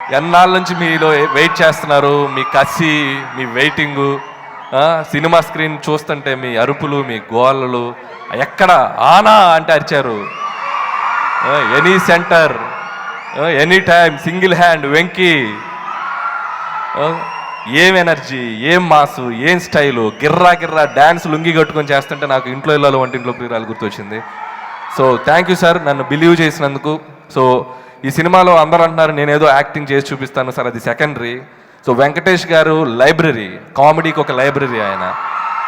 ఎన్నాళ్ళ నుంచి మీలో వెయిట్ చేస్తున్నారు, మీ కసి, మీ వెయిటింగు, సినిమా స్క్రీన్ చూస్తుంటే మీ అరుపులు, మీ గోలలు, ఎక్కడ ఆనా అంటే అరిచారు, any centre, any time, single hand Venky, ఏం ఎనర్జీ, ఏం మాసు, ఏం స్టైలు, గిర్రా గిర్రా డ్యాన్స్ లుంగి కట్టుకొని చేస్తుంటే నాకు ఇంట్లో ఇళ్ళలో వంటింట్లో ప్రియురాలు గుర్తొచ్చింది. సో థ్యాంక్ యూ సార్, నన్ను బిలీవ్ చేసినందుకు. సో ఈ సినిమాలో అందరూ అంటున్నారు నేనేదో యాక్టింగ్ చేసి చూపిస్తాను సార్, అది సెకండరీ. సో వెంకటేష్ గారు లైబ్రరీ, కామెడీకి ఒక లైబ్రరీ ఆయన.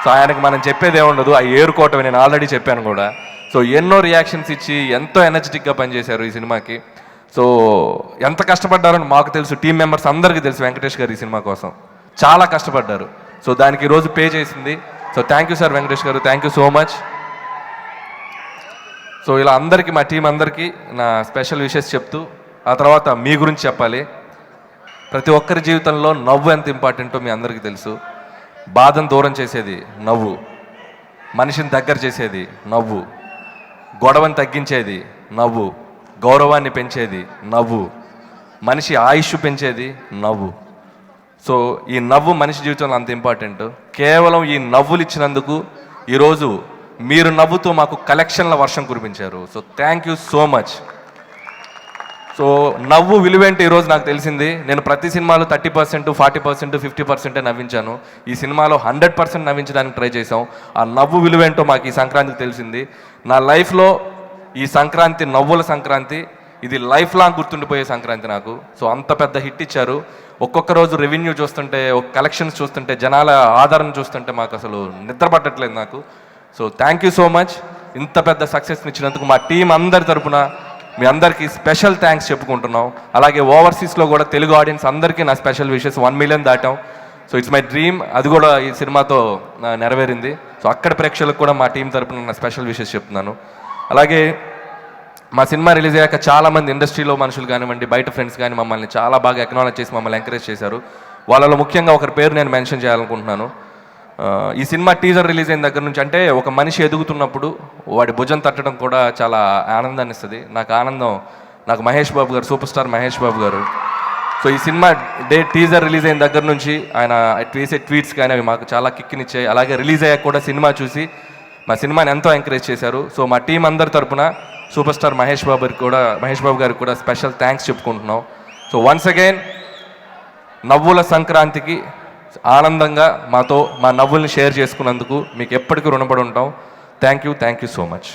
సో ఆయనకు మనం చెప్పేది ఏముండదు, ఆ ఏరుకోవటం నేను ఆల్రెడీ చెప్పాను కూడా. సో ఎన్నో రియాక్షన్స్ ఇచ్చి ఎంతో ఎనర్జెటిక్గా పనిచేశారు ఈ సినిమాకి. సో ఎంత కష్టపడ్డారని మాకు తెలుసు, టీం మెంబర్స్ అందరికీ తెలుసు. వెంకటేష్ గారు ఈ సినిమా కోసం చాలా కష్టపడ్డారు. సో దానికి ఈరోజు పే చేసింది. So thank you sir Venkatesh garu, thank you so much. So ఇలా అందరికీ, మా టీం అందరికీ నా స్పెషల్ విషెస్ చెప్తూ, ఆ తర్వాత మీ గురించి చెప్పాలి. ప్రతి ఒక్కరి జీవితంలో నవ్వు ఎంత ఇంపార్టెంటో మీ అందరికీ తెలుసు. బాధను దూరం చేసేది నవ్వు, మనిషిని దగ్గర చేసేది నవ్వు, గొడవని తగ్గించేది నవ్వు, గౌరవాన్ని పెంచేది నవ్వు, మనిషి ఆయుష్ పెంచేది నవ్వు. సో ఈ నవ్వు మనిషి జీవితంలో అంత ఇంపార్టెంట్. కేవలం ఈ నవ్వులు ఇచ్చినందుకు ఈరోజు మీరు నవ్వుతూ మాకు కలెక్షన్ల వర్షం కురిపించారు. So thank you so much. So నవ్వు విలువేంటి ఈరోజు నాకు తెలిసింది. నేను ప్రతి సినిమాలో 30%, 40%, 50% నవ్వించాను. ఈ సినిమాలో 100% నవ్వించడానికి ట్రై చేసాం. ఆ నవ్వు విలువేంటో మాకు ఈ సంక్రాంతికి తెలిసింది. నా లైఫ్లో ఈ సంక్రాంతి నవ్వుల సంక్రాంతి, ఇది లైఫ్ లాంగ్ గుర్తుండిపోయే సంక్రాంతి నాకు. సో అంత పెద్ద హిట్ ఇచ్చారు. ఒక్కొక్క రోజు రెవెన్యూ చూస్తుంటే, కలెక్షన్స్ చూస్తుంటే, జనాల ఆదరణ చూస్తుంటే మాకు అసలు నిద్ర పట్టట్లేదు నాకు. So thank you so much. ఇంత పెద్ద సక్సెస్ని ఇచ్చినందుకు మా టీం అందరి తరపున మీ అందరికీ స్పెషల్ థ్యాంక్స్ చెప్పుకుంటున్నాం. అలాగే ఓవర్సీస్లో కూడా తెలుగు ఆడియన్స్ అందరికీ నా స్పెషల్ విషెస్. 1 million దాటాం. సో ఇట్స్ మై డ్రీమ్, అది కూడా ఈ సినిమాతో నెరవేరింది. సో అక్కడ ప్రేక్షకులకు కూడా మా టీం తరపున నా స్పెషల్ విషెస్ చెప్తున్నాను. అలాగే మా సినిమా రిలీజ్ అయ్యాక చాలామంది ఇండస్ట్రీలో మనుషులు కానివ్వండి, బయట ఫ్రెండ్స్ కానీ మమ్మల్ని చాలా బాగా అక్నాలెడ్జ్ చేసి మమ్మల్ని ఎంకరేజ్ చేశారు. వాళ్ళలో ముఖ్యంగా ఒకరి పేరు నేను మెన్షన్ చేయాలనుకుంటున్నాను. ఈ సినిమా టీజర్ రిలీజ్ అయిన దగ్గర నుంచి, అంటే ఒక మనిషి ఎదుగుతున్నప్పుడు వాడి భుజం తట్టడం కూడా చాలా ఆనందాన్ని ఇస్తుంది. నాకు మహేష్ బాబు గారు, సూపర్ స్టార్ మహేష్ బాబు గారు. సో ఈ సినిమా టీజర్ రిలీజ్ అయిన దగ్గర నుంచి ఆయన వేసే ట్వీట్స్ కానీ అవి మాకు చాలా కిక్కినిచ్చాయి. అలాగే రిలీజ్ అయ్యాక కూడా సినిమా చూసి మా సినిమాని ఎంతో ఎంకరేజ్ చేశారు. సో మా టీం అందరి తరపున సూపర్ స్టార్ మహేష్ బాబు గారికి కూడా స్పెషల్ థ్యాంక్స్ చెప్పుకుంటున్నాం. సో వన్స్ అగైన్ నవ్వుల సంక్రాంతికి ఆనందంగా మాతో మా నవ్వుల్ని షేర్ చేసుకున్నందుకు మీకు ఎప్పటికీ రుణపడి ఉంటాం. Thank you so much.